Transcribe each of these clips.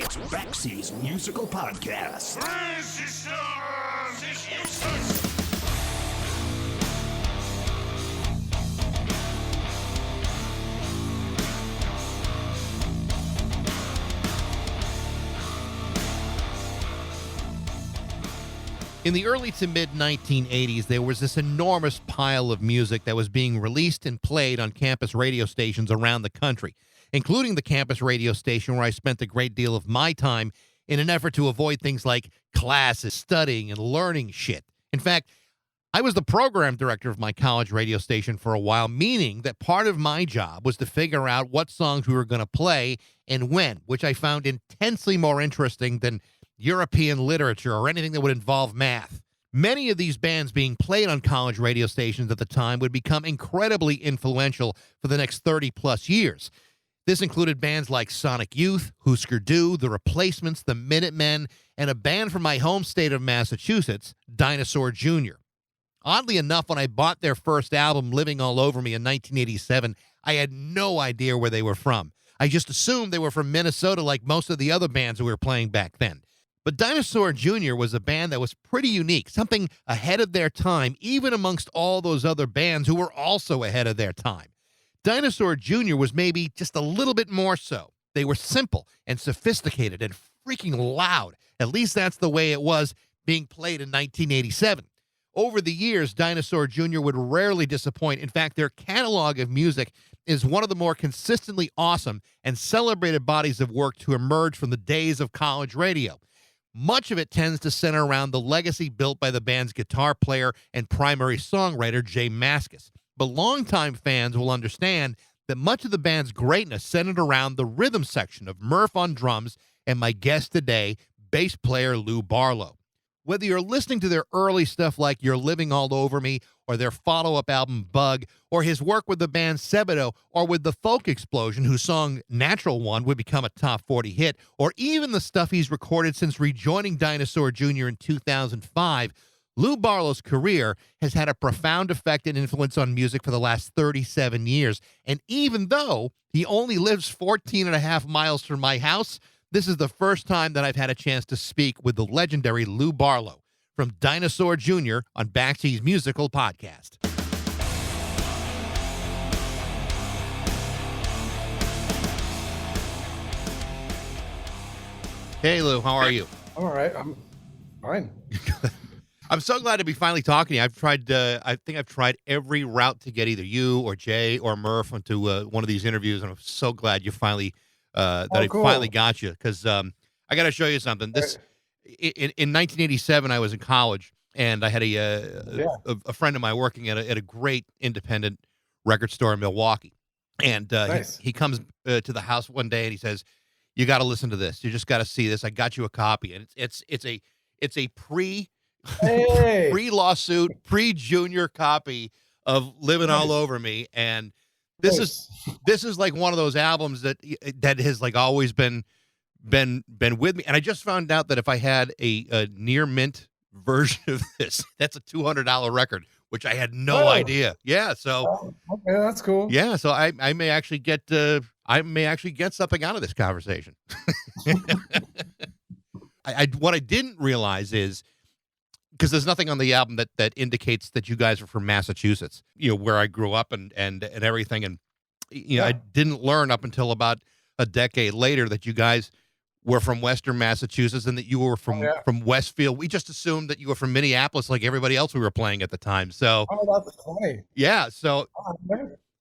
It's Baxie's musical podcast. Resistance is useless! In the early to mid-1980s, there was this enormous pile of music that was being released and played on campus radio stations around the country, including the campus radio station where I spent a great deal of my time in an effort to avoid things like classes, studying, and learning shit. In fact, I was the program director of my college radio station for a while, meaning that part of my job was to figure out what songs we were going to play and when, which I found intensely more interesting than European literature or anything that would involve math. Many of these bands being played on college radio stations at the time would become incredibly influential for the next 30-plus years. This included bands like Sonic Youth, Husker Du, The Replacements, The Minutemen, and a band from my home state of Massachusetts, Dinosaur Jr. Oddly enough, when I bought their first album, Living All Over Me, in 1987, I had no idea where they were from. I just assumed they were from Minnesota like most of the other bands that we were playing back then. But Dinosaur Jr. was a band that was pretty unique, something ahead of their time, even amongst all those other bands who were also ahead of their time. Dinosaur Jr. was maybe just a little bit more so. They were simple and sophisticated and freaking loud. At least that's the way it was being played in 1987. Over the years, Dinosaur Jr. would rarely disappoint. In fact, their catalog of music is one of the more consistently awesome and celebrated bodies of work to emerge from the days of college radio. Much of it tends to center around the legacy built by the band's guitar player and primary songwriter, Jay Mascis. But longtime fans will understand that much of the band's greatness centered around the rhythm section of Murph on drums and my guest today, bass player Lou Barlow. Whether you're listening to their early stuff like You're Living All Over Me, or their follow-up album Bug, or his work with the band Sebadoh, or with the Folk Explosion, whose song Natural One would become a top 40 hit, or even the stuff he's recorded since rejoining Dinosaur Jr. in 2005, Lou Barlow's career has had a profound effect and influence on music for the last 37 years. And even though he only lives 14 and a half miles from my house, this is the first time that I've had a chance to speak with the legendary Lou Barlow from Dinosaur Jr. on Baxie's musical podcast. Hey, Lou, how are you? All right, I'm fine. I'm so glad to be finally talking to you. I think I've tried every route to get either you or Jay or Murph onto one of these interviews, and I'm so glad you finally I finally got you, because I got to show you something. This in 1987, I was in college, and I had a friend of mine working at a great independent record store in Milwaukee, and Nice. he comes to the house one day and he says, "You got to listen to this. You just got to see this. I got you a copy." And it's a pre-lawsuit, pre-junior copy of Living All Over Me, and this is like one of those albums that has like always been with me. And I just found out that if I had a near mint version of this, that's a $200 record, which I had no idea. Yeah, so Okay, that's cool. yeah, so I may actually get something out of this conversation. What I didn't realize is, because there's nothing on the album that indicates that you guys are from Massachusetts, where I grew up and everything. And, I didn't learn up until about a decade later that you guys were from Western Massachusetts and that you were from Westfield. We just assumed that you were from Minneapolis like everybody else we were playing at the time. So, that's funny. yeah. So,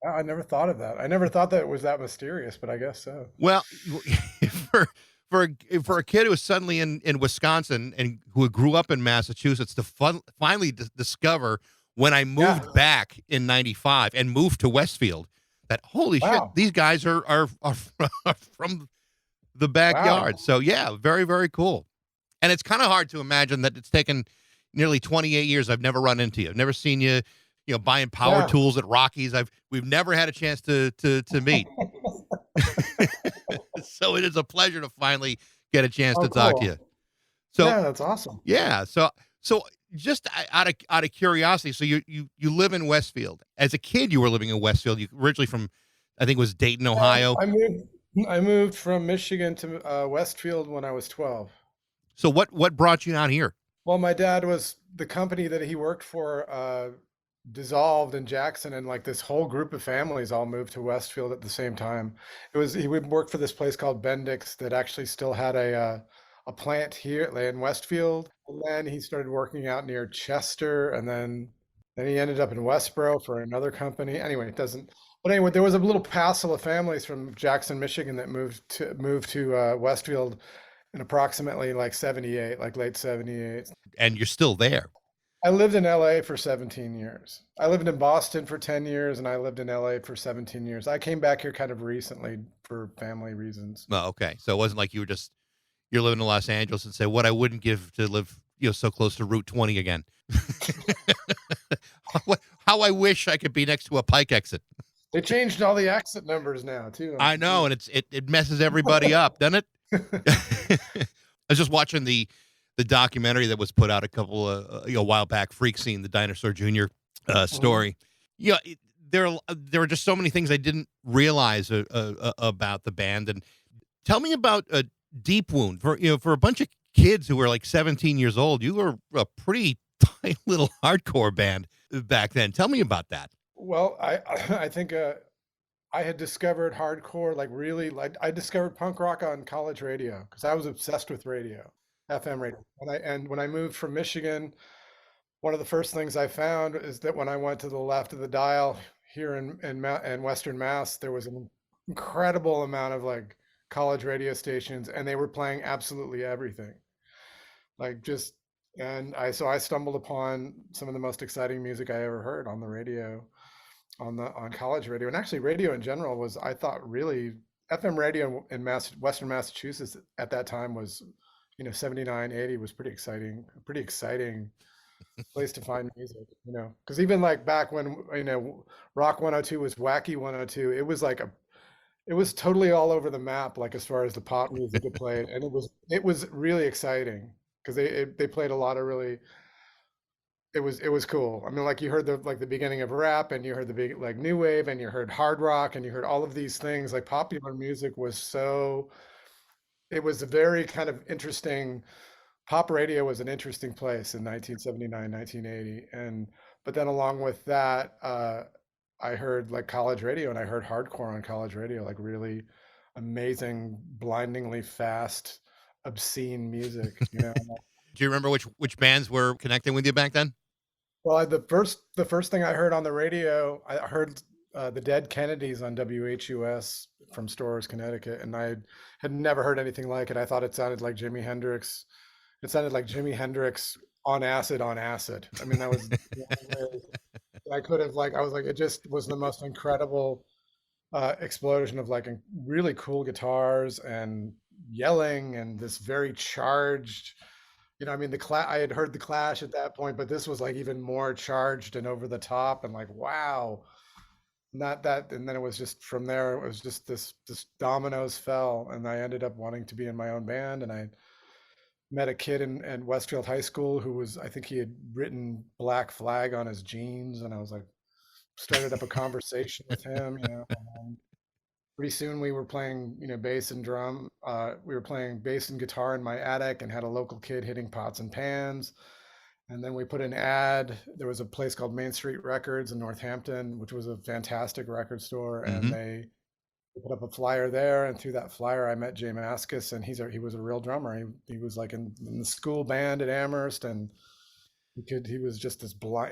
I never thought of that. I never thought that it was that mysterious, but I guess so. well, for a kid who was suddenly in Wisconsin and who grew up in Massachusetts to finally discover when I moved back in 95 and moved to Westfield that holy shit, these guys are from the backyard. Wow. So yeah, very, very cool. And it's kind of hard to imagine that it's taken nearly 28 years. I've never run into you. I've never seen you, buying power tools at Rockies. We've never had a chance to meet. So it is a pleasure to finally get a chance to talk to you. So yeah, that's awesome. Yeah. So just out of curiosity, so you live in Westfield. As a kid, you were living in Westfield. You originally from, I think it was Dayton, Ohio. I moved I moved from Michigan to Westfield when I was 12. So what brought you out here? Well, my dad was the company that he worked for dissolved in Jackson, and like this whole group of families all moved to Westfield at the same time. It was he would work for this place called Bendix that actually still had a plant here in Westfield, and then he started working out near Chester, and then he ended up in Westboro for another company. Anyway, it doesn't. But anyway, there was a little passel of families from Jackson, Michigan that moved to Westfield in approximately like 78, like late 78. And you're still there. I lived in LA for 17 years. I lived in Boston for 10 years and I lived in LA for 17 years. I came back here kind of recently for family reasons. Oh, okay. So it wasn't like you're living in Los Angeles and say, what I wouldn't give to live, so close to Route 20 again. How I wish I could be next to a Pike exit. They changed all the exit numbers now too. I know, and it messes everybody up, doesn't it? I was just watching the documentary that was put out a while back, Freak Scene, the Dinosaur Jr. Story. Yeah, there were just so many things I didn't realize about the band. And tell me about Deep Wound for a bunch of kids who were like 17 years old. You were a pretty tight little hardcore band back then. Tell me about that. Well, I think I had discovered hardcore, like really, like I discovered punk rock on college radio because I was obsessed with radio, FM radio. And when I moved from Michigan, one of the first things I found is that when I went to the left of the dial here in Western Mass, there was an incredible amount of like college radio stations, and they were playing absolutely everything. Like just, and I stumbled upon some of the most exciting music I ever heard on the radio, on college radio, and actually radio in general was, I thought, really FM radio in Western Massachusetts at that time was, 79, 80 was pretty exciting, a pretty exciting place to find music, because even like back when, Rock 102 was Wacky 102, it was totally all over the map, like as far as the pop music it played, and it was really exciting because they played a lot of really, it was cool. I mean, like you heard the beginning of rap, and you heard the big like new wave, and you heard hard rock, and you heard all of these things. Like popular music was so, it was a very kind of interesting, pop radio was an interesting place in 1979, 1980. And but then along with that, I heard like college radio, and I heard hardcore on college radio, like really amazing, blindingly fast, obscene music. Do you remember which bands were connecting with you back then? Well, the first thing I heard on the radio, I heard the Dead Kennedys on WHUS from Storrs, Connecticut, and I had never heard anything like it. I thought it sounded like Jimi Hendrix. It sounded like Jimi Hendrix on acid on acid. I mean, that was the only way I could have, like, I was like, it just was the most incredible explosion of like really cool guitars and yelling and this very charged. I mean, I had heard the Clash at that point, but this was like even more charged and over the top, and like, wow. Not that, and then it was just from there, it was just this dominoes fell, and I ended up wanting to be in my own band, and I met a kid in Westfield High School who was, I think he had written Black Flag on his jeans, and I was like, started up a conversation with him. And pretty soon we were playing, bass and drum. We were playing bass and guitar in my attic, and had a local kid hitting pots and pans. And then we put an ad. There was a place called Main Street Records in Northampton, which was a fantastic record store. And they put up a flyer there. And through that flyer, I met Jay Mascis, and he was a real drummer. He was like in the school band at Amherst, and he was just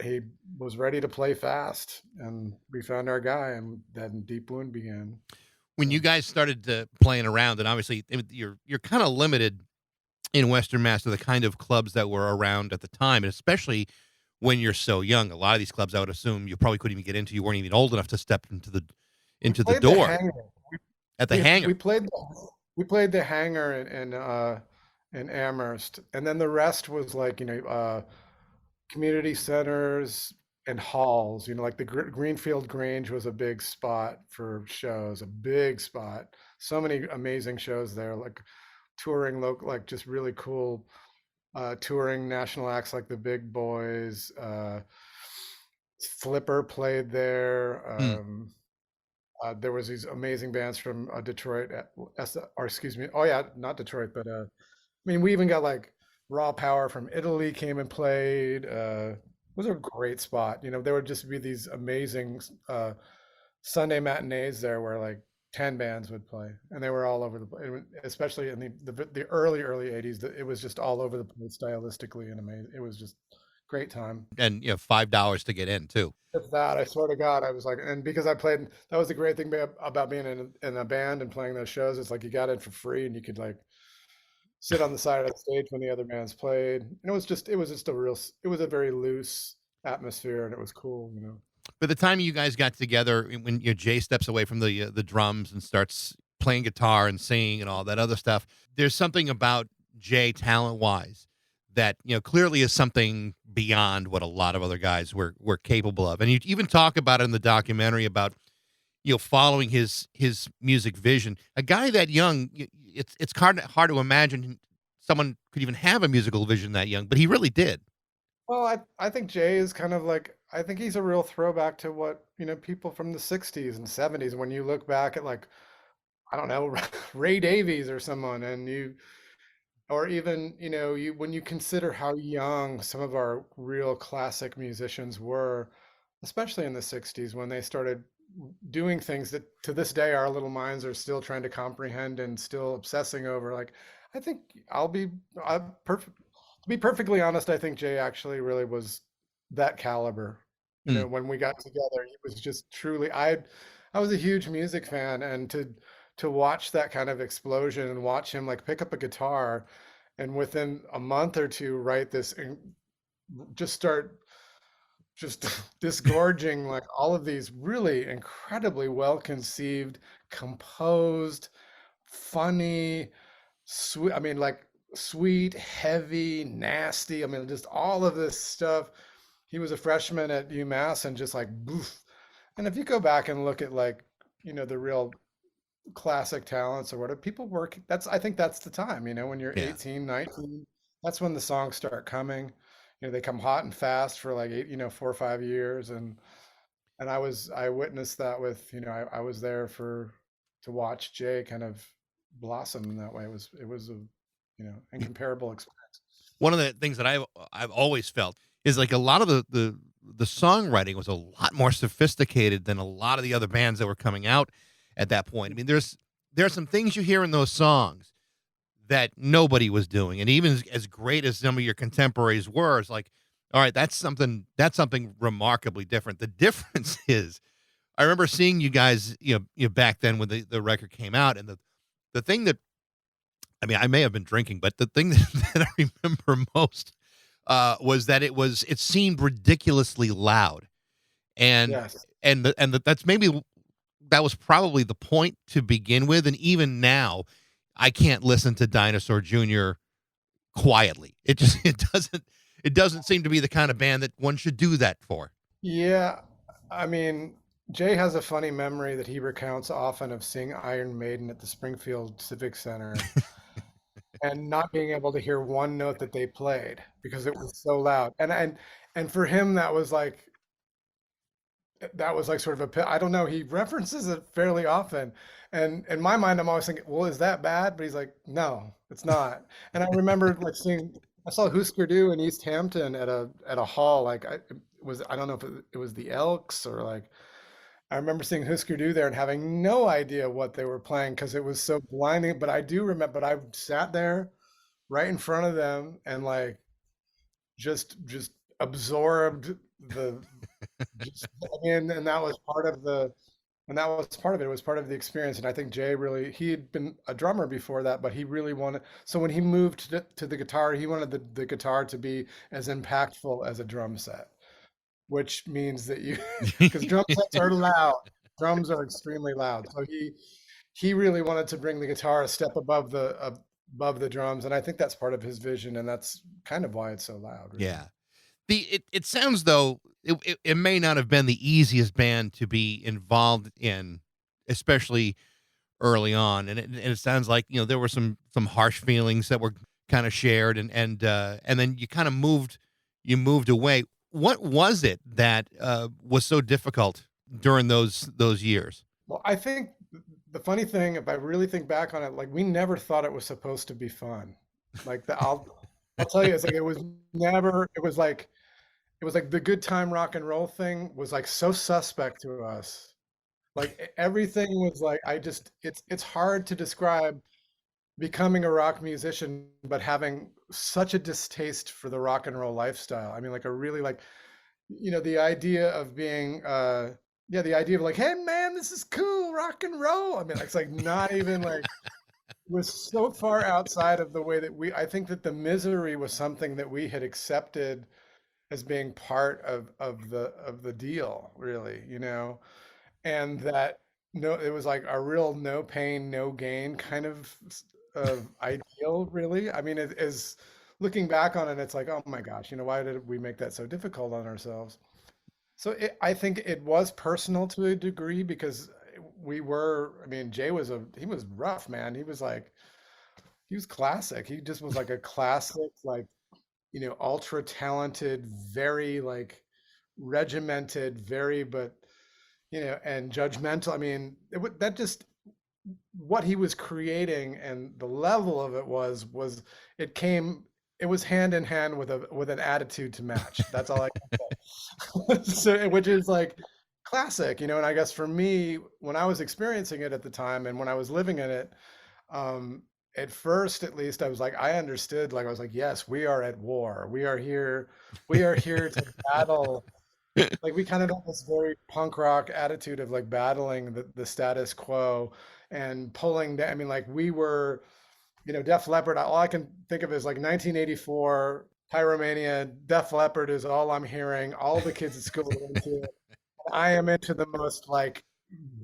he was ready to play fast. And we found our guy, and then Deep Wound began. When you guys started playing around, and obviously you're kind of limited in Western Mass to the kind of clubs that were around at the time, and especially when you're so young. A lot of these clubs, I would assume, you probably couldn't even get into. You weren't even old enough to step into the door. At the hangar. We played the hangar in Amherst, and then the rest was like community centers and halls. Like the Greenfield Grange was a big spot for shows, a big spot. So many amazing shows there, like touring local, like just really cool touring national acts like the Big Boys. Flipper played there. There was these amazing bands from Detroit, or excuse me, oh yeah, not Detroit, but I mean, we even got like Raw Power from Italy came and played. It was a great spot. There would just be these amazing Sunday matinees there where like 10 bands would play, and they were all over the place, especially in the early 80s. It was just all over the place stylistically and amazing. It was just great time. And $5 to get in too. If that, I swear to God, I was like, and because I played, that was the great thing about being in a band and playing those shows. It's like you got in for free and you could like sit on the side of the stage when the other bands played. And it was just it was a very loose atmosphere, and it was cool. By the time you guys got together, when Jay steps away from the drums and starts playing guitar and singing and all that other stuff, there's something about Jay talent wise that clearly is something beyond what a lot of other guys were capable of. And you even talk about it in the documentary about following his music vision. A guy that young, it's hard to imagine someone could even have a musical vision that young, but he really did. Well, I think Jay is kind of like, I think he's a real throwback to what, people from the 60s and 70s, when you look back at like, I don't know, Ray Davies or someone, or even, when you consider how young some of our real classic musicians were, especially in the 60s, when they started doing things that to this day our little minds are still trying to comprehend and still obsessing over. Like, I think to be perfectly honest, I think Jay actually really was that caliber. When we got together, he was just truly, I was a huge music fan, and to watch that kind of explosion and watch him like pick up a guitar and within a month or two write this and just start just disgorging like all of these really incredibly well conceived, composed, funny, sweet, I mean, like sweet, heavy, nasty, I mean, just all of this stuff. He was a freshman at UMass and just like boof. And if you go back and look at like, the real classic talents or whatever, people work, I think that's the time, when you're 18, 19, that's when the songs start coming. They come hot and fast for like 4 or 5 years. And I witnessed that with, I was there to watch Jay kind of blossom in that way. It was a, incomparable experience. One of the things that I've always felt is like a lot of the songwriting was a lot more sophisticated than a lot of the other bands that were coming out at that point. I mean, there are some things you hear in those songs that nobody was doing, and even as great as some of your contemporaries were, it's like, all right, that's something remarkably different. The difference is, I remember seeing you guys, back then when the record came out, and the thing that, I mean, I may have been drinking, but the thing that I remember most was that it seemed ridiculously loud, and Yes. That's maybe, that was probably the point to begin with, and even now, I can't listen to Dinosaur Jr. quietly. It doesn't seem to be the kind of band that one should do that for. Yeah. I mean, Jay has a funny memory that he recounts often of seeing Iron Maiden at the Springfield Civic Center and not being able to hear one note that they played because it was so loud. And for him, that was like sort of I don't know, he references it fairly often. And in my mind, I'm always thinking, well, is that bad? But he's like, no, it's not. And I remember like I saw Husker Du in East Hampton at a hall. Like I don't know if it was the Elks or like, I remember seeing Husker Du there and having no idea what they were playing because it was so blinding. But I do remember, but I sat there right in front of them and like just absorbed and that was part of it. It was part of the experience. And I think Jay really, he had been a drummer before that, but he really wanted, so when he moved to the guitar, he wanted the guitar to be as impactful as a drum set, which means that because drum sets are loud, drums are extremely loud. So he really wanted to bring the guitar a step above the drums. And I think that's part of his vision. And that's kind of why it's so loud. Really. Yeah. It sounds though it may not have been the easiest band to be involved in, especially early on, and it sounds like there were some harsh feelings that were kind of shared, and then you kind of moved away. What was it that was so difficult during those years? Well, I think the funny thing, if I really think back on it, like we never thought it was supposed to be fun. Like I'll tell you, it's like it was never. It was like the good time rock and roll thing was like so suspect to us. Like everything was like I just it's hard to describe becoming a rock musician, but having such a distaste for the rock and roll lifestyle. I mean, like a really like, the idea of being, yeah, the idea of like, hey man, this is cool, rock and roll. I mean, it's like not even like, was so far outside of the way that I think that the misery was something that we had accepted as being part of the deal, really, and that no, it was like a real no pain, no gain kind of ideal, really. I mean, it is looking back on it, it's like, oh my gosh, why did we make that so difficult on ourselves? So I think it was personal to a degree because I mean, Jay he was rough, man. He was classic. He just was like a classic, like, ultra talented, very like regimented, and judgmental. I mean, that just what he was creating and the level of it was it was hand in hand with an attitude to match. That's all I can say. So, which is like classic, and I guess for me, when I was experiencing it at the time and when I was living in it, at first at least I was like, I understood, like I was like, yes, we are at war. We are here to battle. Like we kind of have this very punk rock attitude of like battling the status quo and pulling down. I mean, like we were, Def Leppard. All I can think of is like 1984 Pyromania. Def Leppard is all I'm hearing. All the kids at school are into it. I am into the most like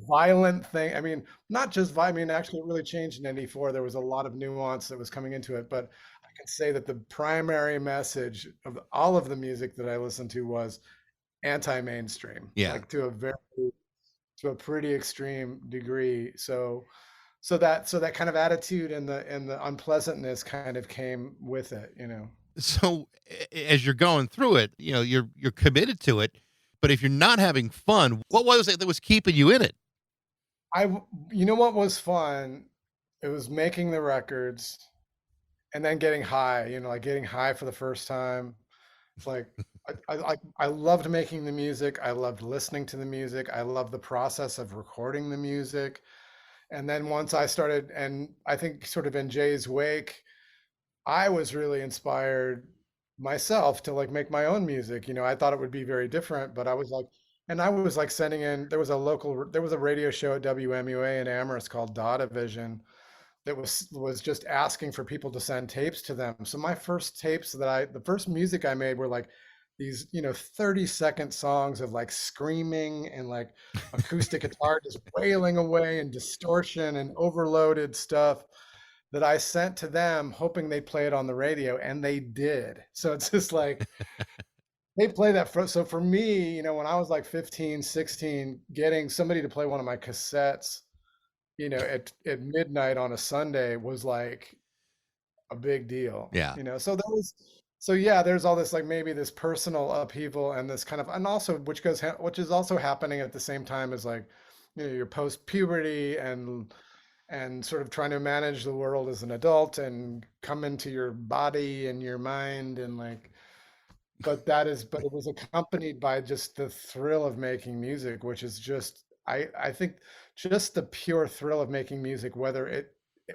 violent thing. I mean, not just violent. I mean, actually, it really changed in '94. There was a lot of nuance that was coming into it, but I can say that the primary message of all of the music that I listened to was anti-mainstream, Yeah. like to a pretty extreme degree. So that kind of attitude and the unpleasantness kind of came with it. So as you're going through it, you're committed to it, but if you're not having fun, what was it that was keeping you in it? You know what was fun? It was making the records and then getting high, like getting high for the first time. It's like I loved making the music. I loved listening to the music. I loved the process of recording the music. And then once I started, and I think sort of in Jay's wake, I was really inspired myself to like make my own music. I thought it would be very different, but I was like sending in, there was a radio show at WMUA in Amherst called Data Vision that was just asking for people to send tapes to them. So my first tapes the first music I made were like these, 30-second songs of like screaming and like acoustic guitar just wailing away and distortion and overloaded stuff that I sent to them hoping they'd play it on the radio, and they did. So it's just like they play that so for me, when I was like 15, 16, getting somebody to play one of my cassettes, at midnight on a Sunday was like a big deal. Yeah. So yeah, there's all this like maybe this personal upheaval and this kind of, and also which is also happening at the same time as like, your post puberty and sort of trying to manage the world as an adult and come into your body and your mind and like, but it was accompanied by just the thrill of making music, which is just, I think just the pure thrill of making music, whether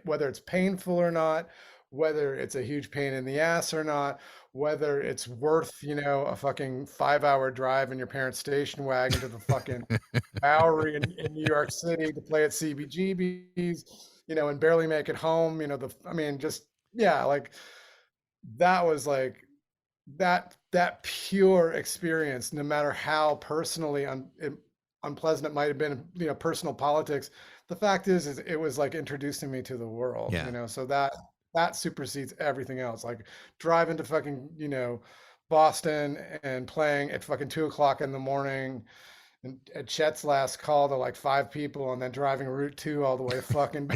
it's painful or not, whether it's a huge pain in the ass or not, whether it's worth, a fucking 5-hour drive in your parents' station wagon to the fucking Bowery in New York City to play at CBGB's, and barely make it home, like that was like that pure experience, no matter how personally unpleasant it might have been, personal politics. The fact is it was like introducing me to the world, Yeah. so that supersedes everything else. Like driving to fucking, Boston and playing at fucking 2 o'clock in the morning and at Chet's last call to like 5 people and then driving Route 2 all the way fucking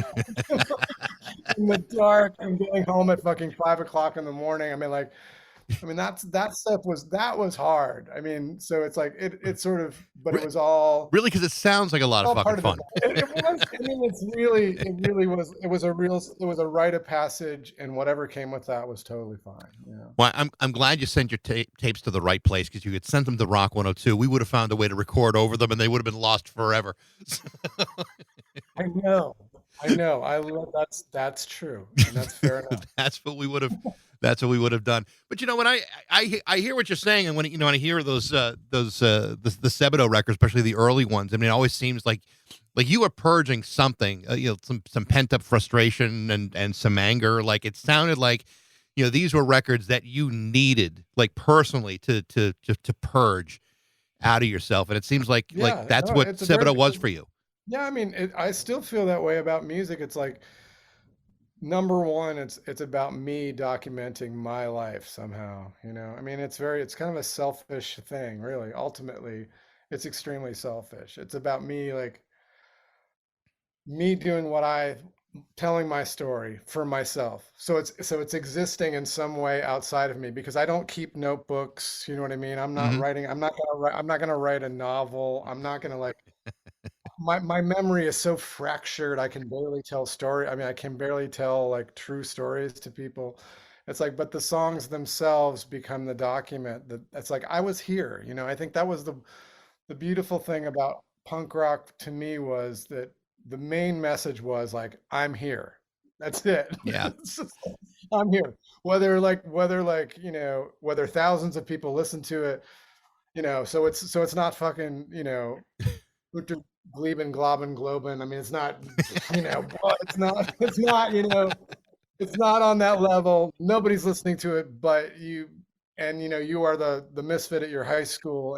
in the dark and getting home at fucking 5 o'clock in the morning. I mean, like, I mean, that stuff was hard. I mean, so it's like it sort of, but it Re- was all Really, because it sounds like a lot of all fucking part of it. fun. It was. I mean, it really was. It was a rite of passage, and whatever came with that was totally fine. Yeah. Well, I'm glad you sent your tapes to the right place because you had sent them to Rock 102. We would have found a way to record over them, and they would have been lost forever. I know. I love that's true, and that's fair enough. That's what we would have. That's what we would have done. But when I hear what you're saying, and when when I hear those the Sebadoh records, especially the early ones, I mean, it always seems like you were purging something, some pent up frustration and some anger. Like it sounded like these were records that you needed, like personally, to purge out of yourself, and it seems like Yeah, that's no, what it's a very Sebadoh was for you. yeah. I mean, I still feel that way about music. It's like number one, it's about me documenting my life somehow. I mean, it's kind of a selfish thing, really. Ultimately, it's extremely selfish. It's about me, like me doing telling my story for myself. So it's existing in some way outside of me because I don't keep notebooks. You know what I mean? I'm not Hmm. writing. I'm not gonna write a novel. I'm not gonna like my memory is so fractured. I can barely tell story. I mean, I can barely tell like true stories to people. It's like, but the songs themselves become the document. That it's like I was here. I think that was the beautiful thing about punk rock to me was that the main message was like, I'm here. That's it. Yeah. It's just like, I'm here. Whether thousands of people listen to it, so it's not fucking, Uter Gleben, Globen, Globen. I mean, it's not, it's not on that level. Nobody's listening to it, but you are the misfit at your high school,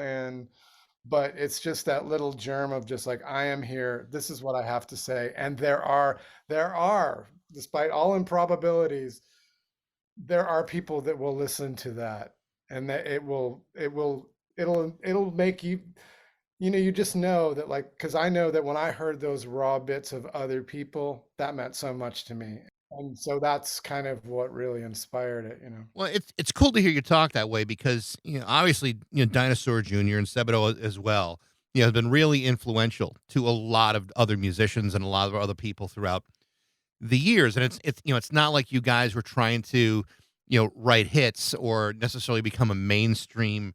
but it's just that little germ of just like, I am here. This is what I have to say. And there are, despite all improbabilities, there are people that will listen to that, and that it'll make you, you just know that, like, because I know that when I heard those raw bits of other people, that meant so much to me. And so that's kind of what really inspired it. Well, it's cool to hear you talk that way because obviously Dinosaur Jr. and Sebadoh as well have been really influential to a lot of other musicians and a lot of other people throughout the years. And it's not like you guys were trying to write hits or necessarily become a mainstream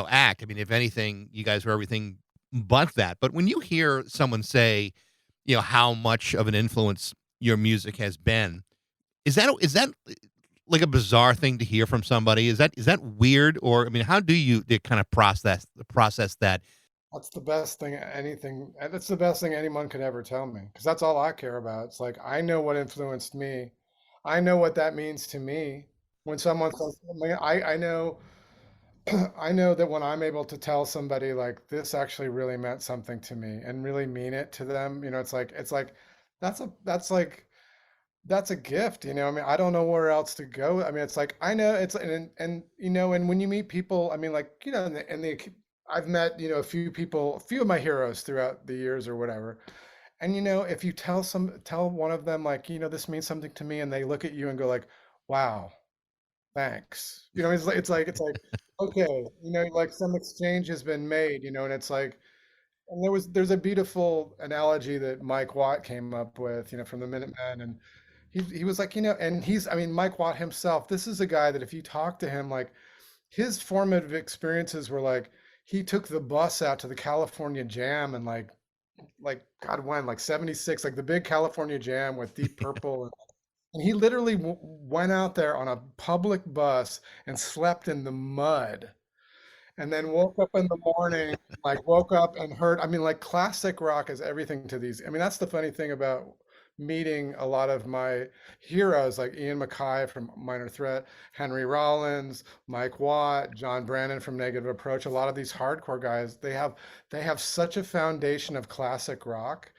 act. I mean, if anything, you guys were everything but that. But when you hear someone say how much of an influence your music has been, is that like a bizarre thing to hear from somebody? Is that weird? Or I mean, how do you kind of process that? That's the best thing anyone could ever tell me, because that's all I care about. It's like, I know what influenced me. I know what that means to me. When someone says, I know, I know that when I'm able to tell somebody like this actually really meant something to me and really mean it to them, it's like that's a gift. I mean, I don't know where else to go. I mean, it's like, I know it's, and when you meet people, I mean, like, I've met, a few people, a few of my heroes throughout the years or whatever. And if you tell one of them like, this means something to me, and they look at you and go like, wow, thanks. It's like, okay, like some exchange has been made, and it's like, and there's a beautiful analogy that Mike Watt came up with, from the Minutemen, and he was like, and I mean, Mike Watt himself, this is a guy that if you talk to him, like his formative experiences were like, he took the bus out to the California Jam, and like God, when, like 76, like the big California Jam with Deep Purple, and he literally went out there on a public bus and slept in the mud, and then woke up in the morning, like woke up and heard, I mean, like classic rock is everything to these. I mean, that's the funny thing about meeting a lot of my heroes, like Ian MacKaye from Minor Threat, Henry Rollins, Mike Watt, John Brannon from Negative Approach. A lot of these hardcore guys, they have such a foundation of classic rock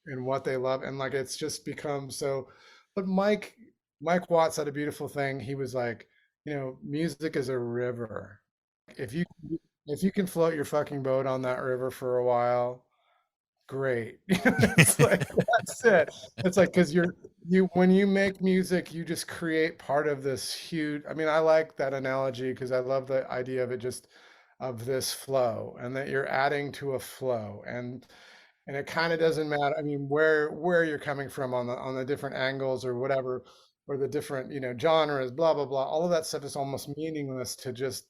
and what they love, and like it's just become so. But Mike Watt said a beautiful thing. He was like, music is a river. If you if you can float your fucking boat on that river for a while, great. It's like, that's it. It's like, because when you make music, you just create part of this huge. I mean, I like that analogy because I love the idea of it just of this flow and that you're adding to a flow and it kind of doesn't matter. I mean, where you're coming from on the different angles or whatever, or the different genres, blah blah blah. All of that stuff is almost meaningless to just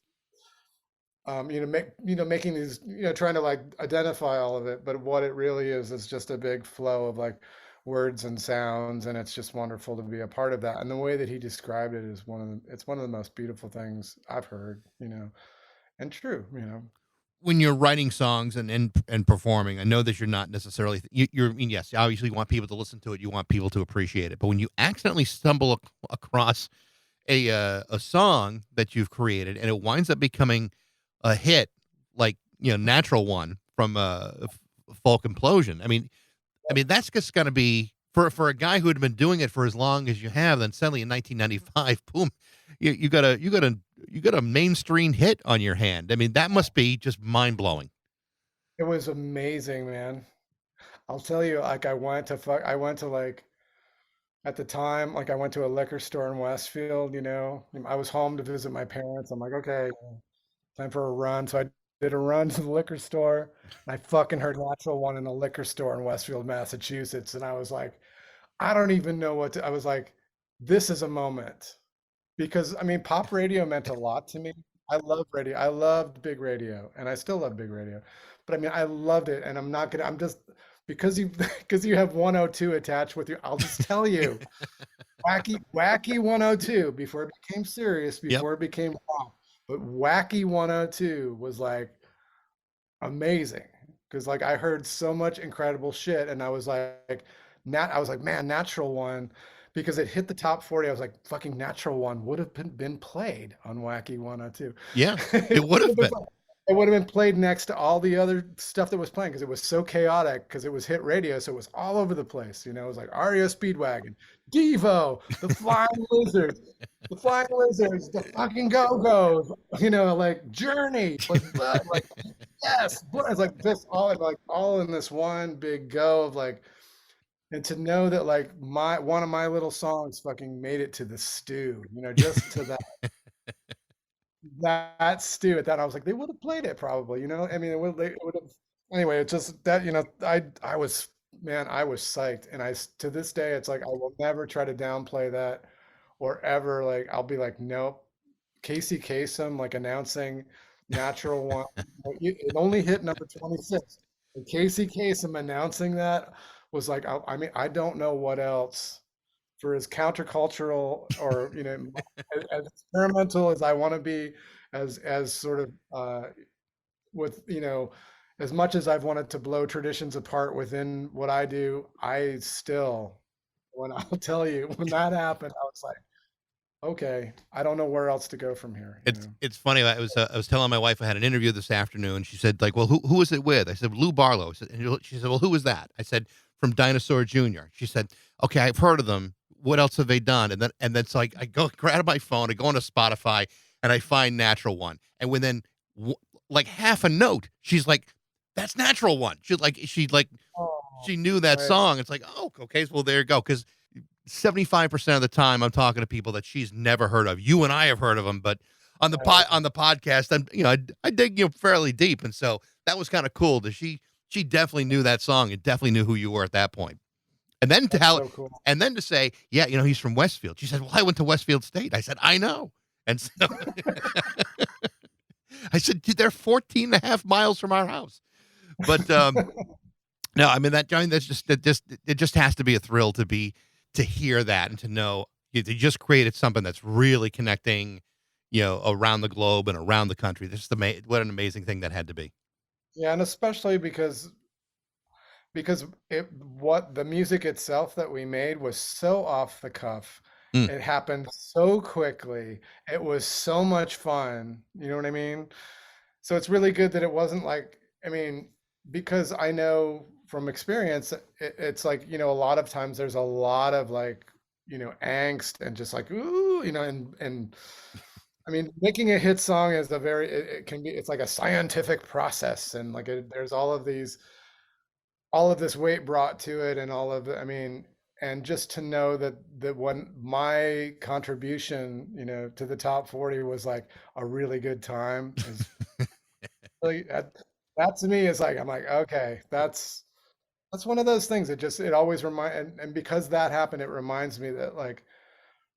making these, trying to like identify all of it. But what it really is just a big flow of like words and sounds, and it's just wonderful to be a part of that. And the way that he described it is it's one of the most beautiful things I've heard, and true. When you're writing songs and performing, I know that you're not necessarily you're. I mean, yes, obviously you want people to listen to it, you want people to appreciate it, but when you accidentally stumble across a song that you've created and it winds up becoming a hit, like Natural One from Folk Implosion. I mean that's just going to be for a guy who had been doing it for as long as you have. Then suddenly in 1995, boom, you got a mainstream hit on your hand. I mean that must be just mind blowing. It was amazing, man. I'll tell you, like I went to like at the time, like I went to a liquor store in Westfield, I was home to visit my parents. I'm like, okay, time for a run. So I did a run to the liquor store and I fucking heard Natural One in a liquor store in Westfield, Massachusetts. And I was like, I don't even know I was like, this is a moment. Because I mean, pop radio meant a lot to me. I love radio. I loved big radio and I still love big radio. But I mean, I loved it. And I'm just, because you, because you have 102 attached with you, I'll just tell you, wacky 102 before it became serious, Yep. before it became pop. But wacky 102 was like amazing because like I heard so much incredible shit and I was like, man, Natural One, because it hit the top 40. I was like, fucking Natural One would have been played on Wacky 102. Yeah, It it would would have have been been. played. It would have been played next to all the other stuff that was playing because it was so chaotic because it was hit radio, so it was all over the place. It was like REO Speedwagon, Devo, the Flying Lizards, the fucking Go-Go's, like Journey, like yes, it's like this all in this one big go of like, and to know that like one of my little songs fucking made it to the stew, just to that stew at that, I was like, they would have played it probably, I mean, it would have. Anyway, it's just that, I was, man, I was psyched, and to this day, it's like I will never try to downplay that, or ever like I'll be like, nope. Casey Kasem like announcing Natural One. It only hit number 26. And Casey Kasem announcing that was like, I mean, I don't know what else for as countercultural or as experimental as I want to be, as sort of with as much as I've wanted to blow traditions apart within what I do, I still, when I'll tell you, when that happened, I was like, okay, I don't know where else to go from here. It's funny. I was telling my wife I had an interview this afternoon. She said like, "Well, who was it with?" I said, "Lou Barlow." She said, "Well, who was that?" I said, "From Dinosaur Jr." She said, "Okay, I've heard of them. What else have they done?" And then so I go grab my phone, I go onto Spotify, and I find Natural One. And within like half a note, she's like, "That's Natural One." Oh, She knew that right. song. It's like, oh, okay, well there you go. Because 75% of the time I'm talking to people that she's never heard of. You and I have heard of them, but on the podcast, I dig fairly deep, and so that was kind of cool. That she definitely knew that song and definitely knew who you were at that point. And then That's so cool. to say, yeah, he's from Westfield. She said, well, I went to Westfield State. I said, I know. And so I said, dude, they're 14 and a half miles from our house. But no, I mean it just has to be a thrill to hear that and to know they just created something that's really connecting, around the globe and around the country. This is what an amazing thing that had to be. Yeah, and especially because what the music itself that we made was so off the cuff. Mm. It happened so quickly. It was so much fun. You know what I mean? So it's really good that it wasn't like, I mean, because I know from experience, it's like, a lot of times there's a lot of like, angst and just like, ooh, and I mean, making a hit song is it can be, it's like a scientific process. And like, there's all of this weight brought to it and all of it. I mean, and just to know that when my contribution, to the top 40 was like a really good time is really that to me is like, I'm like, okay, that's one of those things that just, it always and because that happened, it reminds me that like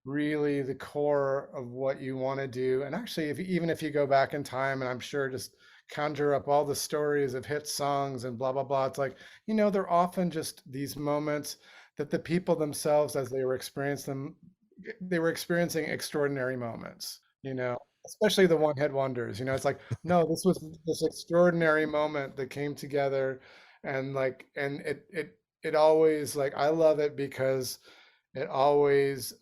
really the core of what you want to do. And actually, even if you go back in time, and I'm sure just conjure up all the stories of hit songs and blah blah blah, it's like, they're often just these moments that the people themselves, as they were experiencing them, they were experiencing extraordinary moments, especially the one hit wonders. It's like, no, this was this extraordinary moment that came together. And like, and it always, like, I love it because it always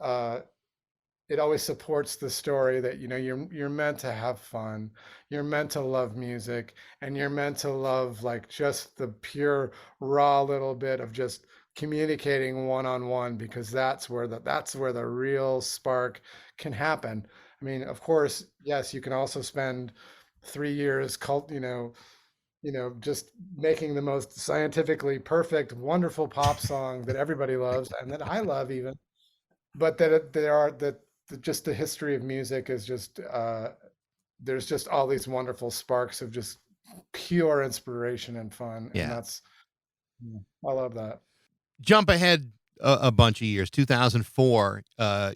it always supports the story that, you're meant to have fun, you're meant to love music, and you're meant to love like just the pure raw little bit of just communicating one-on-one, because that's where the real spark can happen. I mean, of course, yes, you can also spend 3 years just making the most scientifically perfect, wonderful pop song that everybody loves and that I love even. But just the history of music is just, there's just all these wonderful sparks of just pure inspiration and fun. And Yeah. I love that. Jump ahead a bunch of years. 2004,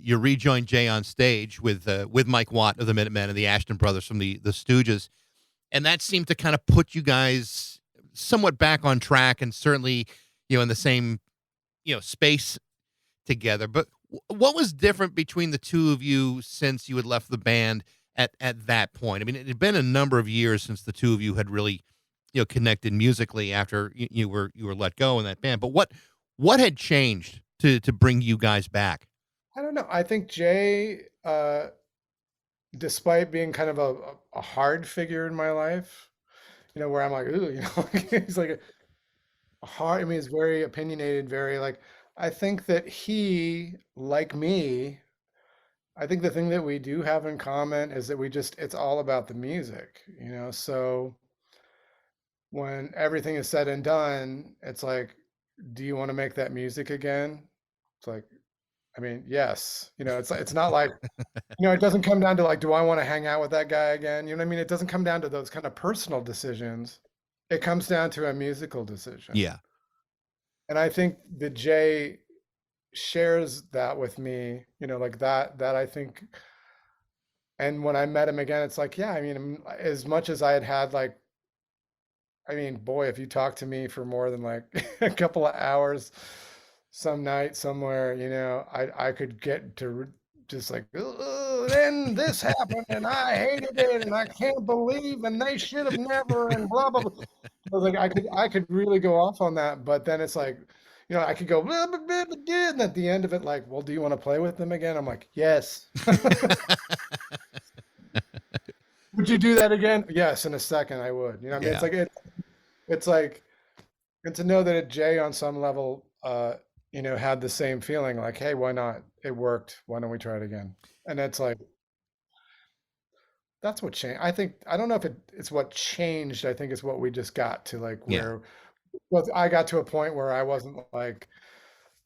you rejoined Jay on stage with Mike Watt of the Minutemen and the Ashton Brothers from the Stooges, and that seemed to kind of put you guys somewhat back on track, and certainly, in the same, space together. But what was different between the two of you since you had left the band at that point? I mean, it had been a number of years since the two of you had really, connected musically after you were let go in that band. But what had changed to bring you guys back? I don't know. I think Jay, despite being kind of a hard figure in my life, where I'm like, ooh, he's like a hard, I mean, he's very opinionated, very like, I think that he, like me, I think the thing that we do have in common is that it's all about the music, So when everything is said and done, it's like, do you want to make that music again? It's like, I mean, yes. It's not like, it doesn't come down to like, do I want to hang out with that guy again? You know what I mean? It doesn't come down to those kind of personal decisions. It comes down to a musical decision. Yeah. And I think that Jay shares that with me, like that I think. And when I met him again, it's like, yeah, I mean, as much as I had like, I mean, boy, if you talk to me for more than like a couple of hours some night somewhere, I could get to just like, then this happened and I hated it and I can't believe and they should have never and blah blah blah. I was like, I could really go off on that, but then it's like, I could go blah, blah, blah, blah, blah, and at the end of it, like, well, do you want to play with them again? I'm like, yes. Would you do that again? Yes, in a second I would. I mean, Yeah. it's like, and to know that Jay on some level, had the same feeling, like, hey, why not? It worked. Why don't we try it again? And it's like, that's what changed. I think, I don't know if it's what changed. I think it's what we just got to, like, Yeah. where, well, I got to a point where I wasn't like,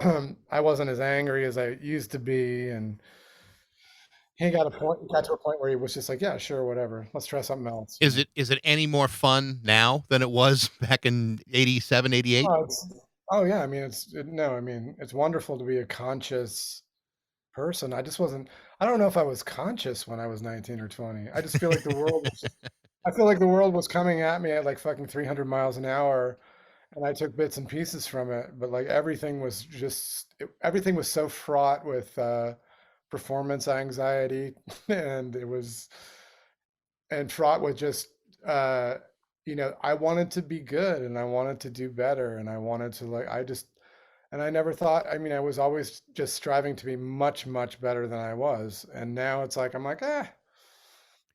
I wasn't as angry as I used to be. And he got to a point where he was just like, yeah, sure, whatever. Let's try something else. Is it any more fun now than it was back in 87, 88? Oh yeah. I mean, no, I mean, it's wonderful to be a conscious person. I don't know if I was conscious when I was 19 or 20. I just feel like I feel like the world was coming at me at like fucking 300 miles an hour, and I took bits and pieces from it. But like everything was everything was so fraught with performance anxiety, and fraught with just, I wanted to be good and I wanted to do better and I wanted to like, and I never thought, I mean, I was always just striving to be much, much better than I was. And now it's like, I'm like,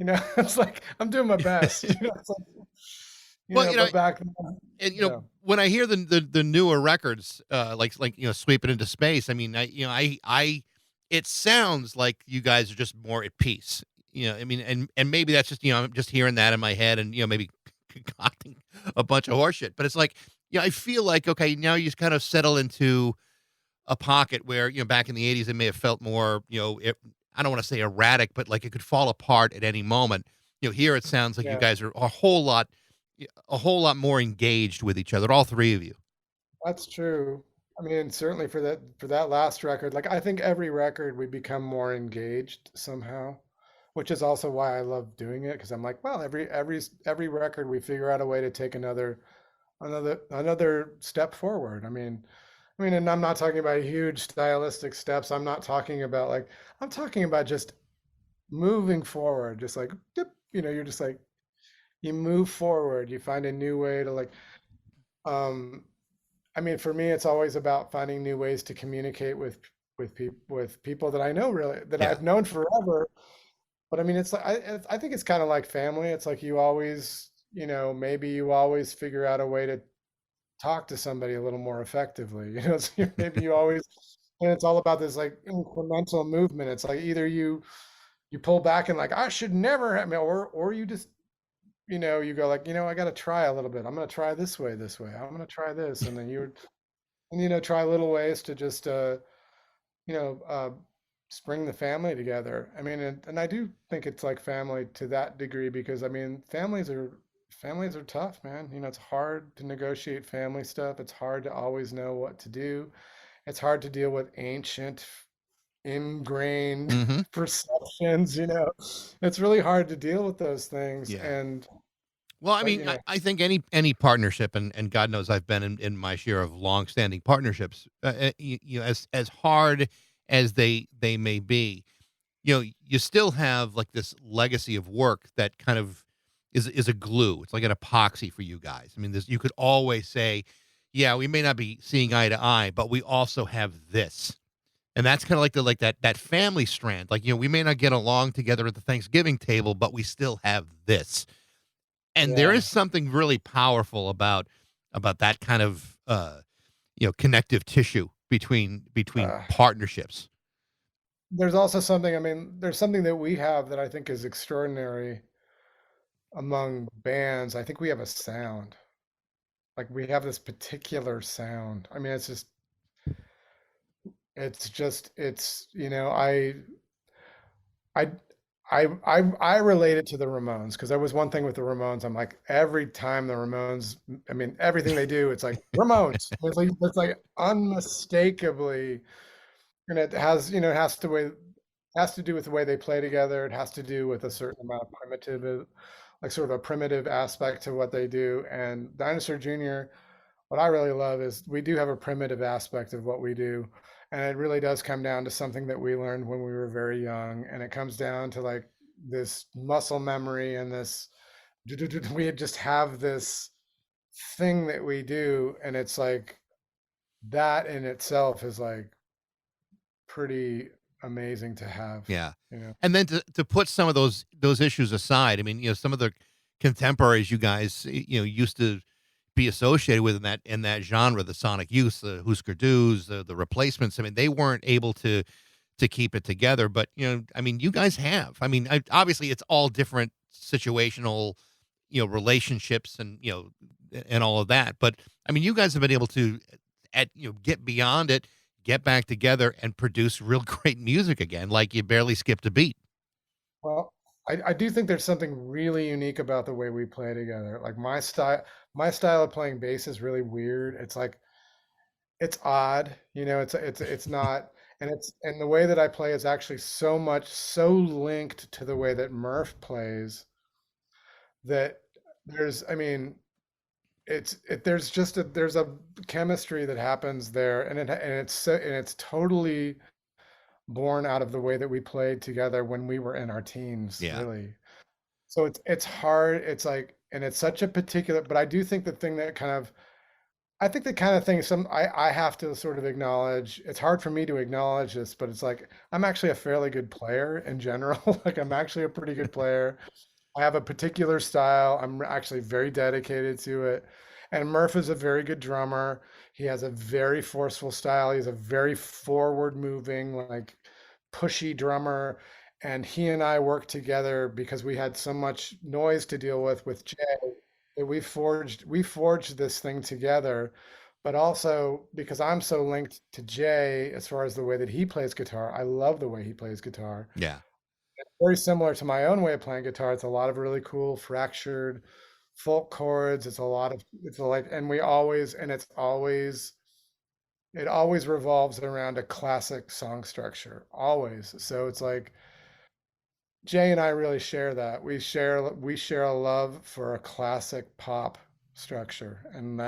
it's like, I'm doing my best. It's like, Well, but back and when I hear the newer records, like Sweeping Into Space, I mean, I it sounds like you guys are just more at peace. I mean, and maybe that's just I'm just hearing that in my head, and maybe concocting a bunch of horseshit. But it's like, I feel like, okay, now you just kind of settle into a pocket where, back in the 80s, it may have felt more, I don't want to say erratic, but like it could fall apart at any moment. Here it sounds like you Yeah, guys are a whole lot more engaged with each other, all three of you. that's true. I mean, certainly for that last record, like I think every record we become more engaged somehow, which is also why I love doing it because I'm like, well, every record we figure out a way to take another step forward. I mean, and I'm not talking about huge stylistic steps. I'm not talking about like I'm talking about just moving forward, just like dip, you're just like you move forward, you find a new way to like um I mean, for me, it's always about finding new ways to communicate with people that I know really that Yeah. I've known forever. But I mean, it's like I think it's kind of like family. It's like you always, maybe you always figure out a way to talk to somebody a little more effectively. So maybe you always, and it's all about this like incremental movement. It's like either you pull back and like I should never have, or you just you go like I got to try a little bit. I'm going to try this way. I'm going to try this, and then try little ways to just you know uh, bring the family together. I mean, and I do think it's like family to that degree because I mean, families are tough, man. It's hard to negotiate family stuff. It's hard to always know what to do. It's hard to deal with ancient, ingrained Hmm. perceptions. It's really hard to deal with those things. Yeah. And Well, I but mean, I think any partnership, and God knows I've been in my share of long-standing partnerships. As hard as they may be, you still have like this legacy of work that kind of is a glue. It's like an epoxy for you guys. I mean, you could always say, yeah, we may not be seeing eye to eye, but we also have this. And that's kind of like that family strand. Like, we may not get along together at the Thanksgiving table, but we still have this. And there yeah, is something really powerful about that kind of connective tissue between uh, partnerships. there's also something. I mean, there's something that we have that I think is extraordinary among bands. I think we have a sound. Like we have this particular sound. I mean, I I relate it to the Ramones because there was one thing with the Ramones. I'm like every time the Ramones, I mean everything they do, it's like Ramones. It's like unmistakably, and it has it has to do with the way they play together. It has to do with a certain amount of primitive, like sort of a primitive aspect to what they do. And Dinosaur Jr., what I really love is we do have a primitive aspect of what we do. And it really does come down to something that we learned when we were very young. And it comes down to like this muscle memory and this, we just have this thing that we do. And it's like that in itself is like pretty amazing to have, Yeah. you know? And then to put some of those issues aside, I mean, some of the contemporaries you guys, used to be associated with in that genre, the Sonic Youth, the Husker Du's, the Replacements. I mean, they weren't able to keep it together, but I mean, you guys have. I mean, obviously, it's all different situational, relationships and all of that. But I mean, you guys have been able to get beyond it, get back together, and produce real great music again. Like you barely skipped a beat. Well, I do think there's something really unique about the way we play together. Like my style of playing bass is really weird. It's like it's odd, it's not, and the way that I play is actually so linked to the way that Murph plays that I mean, there's a chemistry that happens there, and it's totally born out of the way that we played together when we were in our teens, Yeah. really. So it's hard. It's like, and it's such a particular, but I do think the thing that kind of, I think the kind of thing I have to sort of acknowledge, it's hard for me to acknowledge this, but it's like I'm actually a fairly good player in general. Like I'm actually a pretty good player. I have a particular style. I'm actually very dedicated to it. And Murph is a very good drummer. He has a very forceful style. He's a very forward moving, like pushy drummer. And he and I worked together because we had so much noise to deal with Jay that we forged this thing together but also because I'm so linked to Jay as far as the way that he plays guitar. I love the way he plays guitar. Yeah. Very similar to my own way of playing guitar. It's a lot of really cool fractured folk chords. It's like, and it always revolves around a classic song structure, always. So it's like Jay and I really share that. We share a love for a classic pop structure, and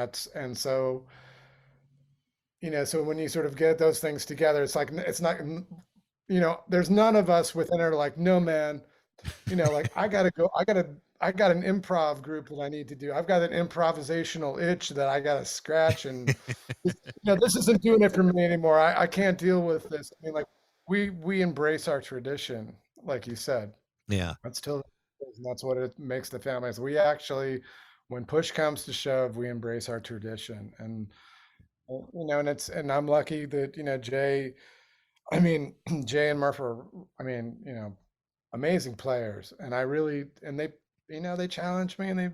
so so when you sort of get those things together, it's like it's not there's none of us within are like, no man, like I gotta go, I got an improv group that I need to do. I've got an improvisational itch that I gotta scratch, and this isn't doing it for me anymore. I can't deal with this. I mean, like we embrace our tradition, like you said. Yeah. That's still, and that's what it makes the family. We actually, when push comes to shove, we embrace our tradition, and and I'm lucky that Jay. I mean, Jay and Murph are, I mean, amazing players, and they challenge me, and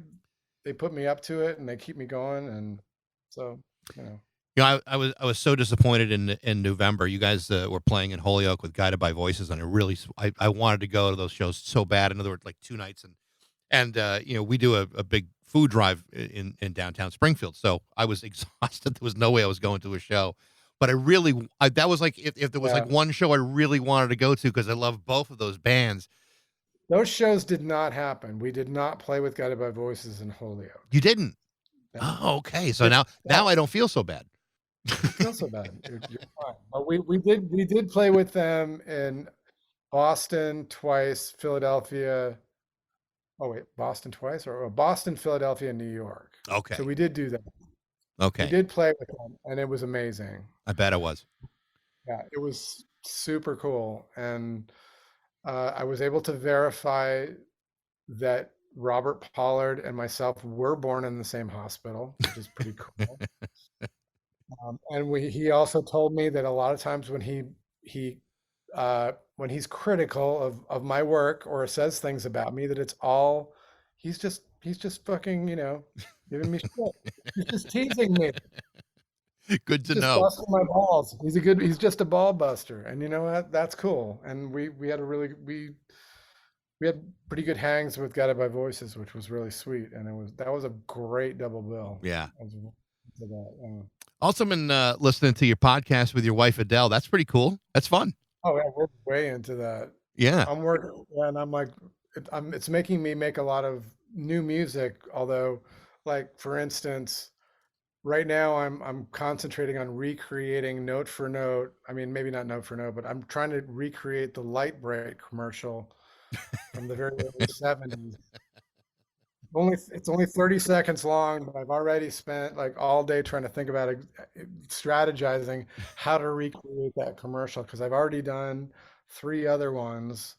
they put me up to it, and they keep me going, and so you know. I was so disappointed in November. You guys were playing in Holyoke with Guided by Voices, and I wanted to go to those shows so bad. In other words, like 2 nights, and we do a big food drive in downtown Springfield. So I was exhausted. There was no way I was going to a show, but that was like if there was like one show I really wanted to go to because I love both of those bands. Those shows did not happen. We did not play with Guided by Voices in Holyoke. You didn't? Oh, okay. So now I don't feel so bad. You feel so bad. You're fine. But we did play with them in Boston twice, Philadelphia. Oh wait, Boston twice, or Boston, Philadelphia, New York. Okay. So we did do that. Okay. We did play with them, and it was amazing. I bet it was. Yeah, it was super cool, and I was able to verify that Robert Pollard and myself were born in the same hospital, which is pretty cool. And he also told me that a lot of times when when he's critical of my work or says things about me, that he's just fucking giving me shit. He's just teasing me. Good to Just know. busting my balls. He's just a ball buster, and you know what? That's cool. And we had pretty good hangs with Guided by Voices, which was really sweet, and that was a great double bill. Yeah. Also been listening to your podcast with your wife Adele. That's pretty cool. That's fun. Oh yeah, we're way into that. Yeah. I'm working, and I'm like, it's making me make a lot of new music. Although, like for instance, right now I'm concentrating on recreating note for note. I mean, maybe not note for note, but I'm trying to recreate the Light Break commercial from the very early 70s. It's only 30 seconds long, but I've already spent like all day trying to think about strategizing how to recreate that commercial, because I've already done 3 other ones.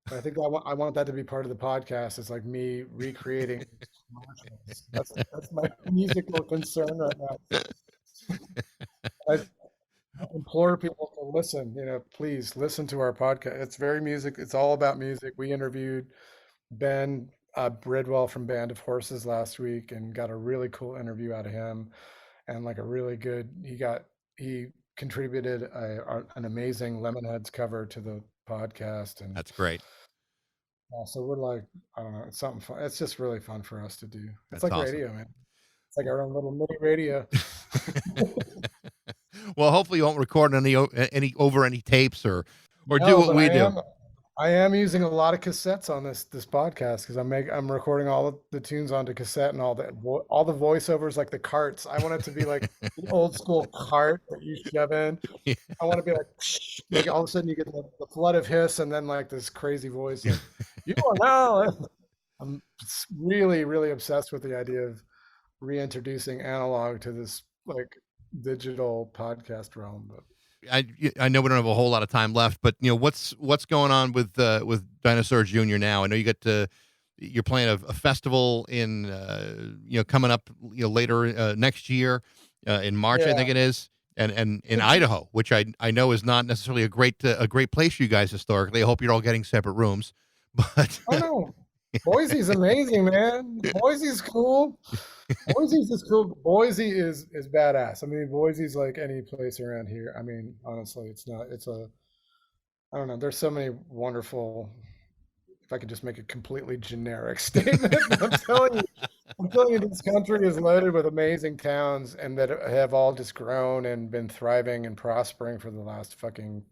But I think I want that to be part of the podcast. It's like me recreating commercials. That's my musical concern right now. I implore people to listen. Please listen to our podcast. It's very music. It's all about music. We interviewed Ben Bridwell from Band of Horses last week and got a really cool interview out of him, and like a really good. He contributed an amazing Lemonheads cover to the podcast, and that's great. So we're like, I don't know, it's something fun. It's just really fun for us to do. It's that's like awesome. Radio, man. It's like our own little mini radio. Well, hopefully you won't record any tapes or do what we do. I am using a lot of cassettes on this podcast, because I'm recording all of the tunes onto cassette, and all the voiceovers, like the carts. I want it to be like the old school cart that you shove in. Yeah. I want to be like all of a sudden you get the flood of hiss, and then like this crazy voice. Like, you are now. I'm really, really obsessed with the idea of reintroducing analog to this like digital podcast realm, but. I know we don't have a whole lot of time left, but what's going on with Dinosaur Jr. now? I know you're playing a festival in coming up later next year in March, yeah. I think it is, and in Idaho, which I know is not necessarily a great place for you guys historically. I hope you're all getting separate rooms, but oh no, Boise's amazing, man. Boise's cool. Boise's is cool. Boise is badass. I mean, Boise's like any place around here. I mean, honestly, it's not. It's a. I don't know. There's so many wonderful. If I could just make a completely generic statement, I'm telling you, this country is loaded with amazing towns, and that have all just grown and been thriving and prospering for the last fucking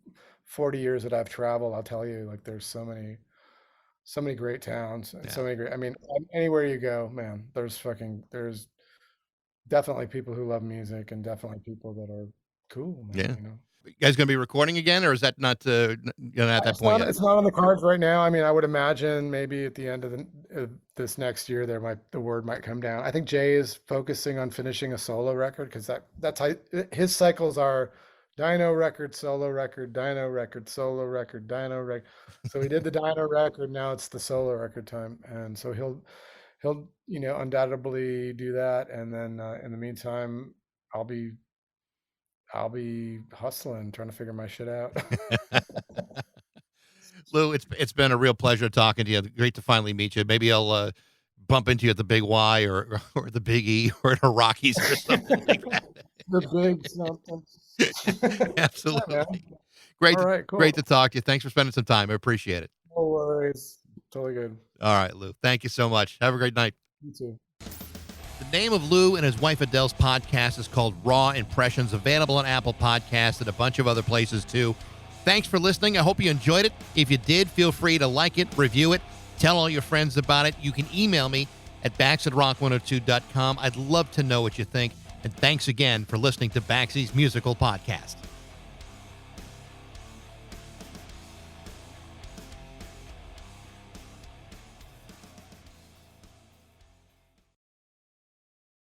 40 years that I've traveled. I'll tell you, like, there's so many great towns and Yeah. so many great. I mean, anywhere you go, man, there's definitely people who love music and definitely people that are cool, man. Yeah. You know. You guys going to be recording again, or is that not at that point yet? It's not on the cards right now. I mean, I would imagine maybe at the end of this next year, the word might come down. I think Jay is focusing on finishing a solo record because that's how his cycles are: Dino record, solo record, Dino record, solo record, Dino record. So he did the Dino record. Now it's the solo record time, and so he'll undoubtedly do that. And then in the meantime, I'll be hustling, trying to figure my shit out. Lou, it's been a real pleasure talking to you. Great to finally meet you. Maybe I'll bump into you at the Big Y or the Big E or the Rockies or something like that. The big something. Absolutely. Yeah, Great. all right, cool. Great to talk to you. Thanks for spending some time. I appreciate it. No worries. Totally good. All right, Lou. Thank you so much. Have a great night. You too. The name of Lou and his wife Adele's podcast is called Raw Impressions, available on Apple Podcasts and a bunch of other places too. Thanks for listening. I hope you enjoyed it. If you did, feel free to like it, review it, tell all your friends about it. You can email me at bax@rock102.com. I'd love to know what you think. And thanks again for listening to Baxie's Musical Podcast.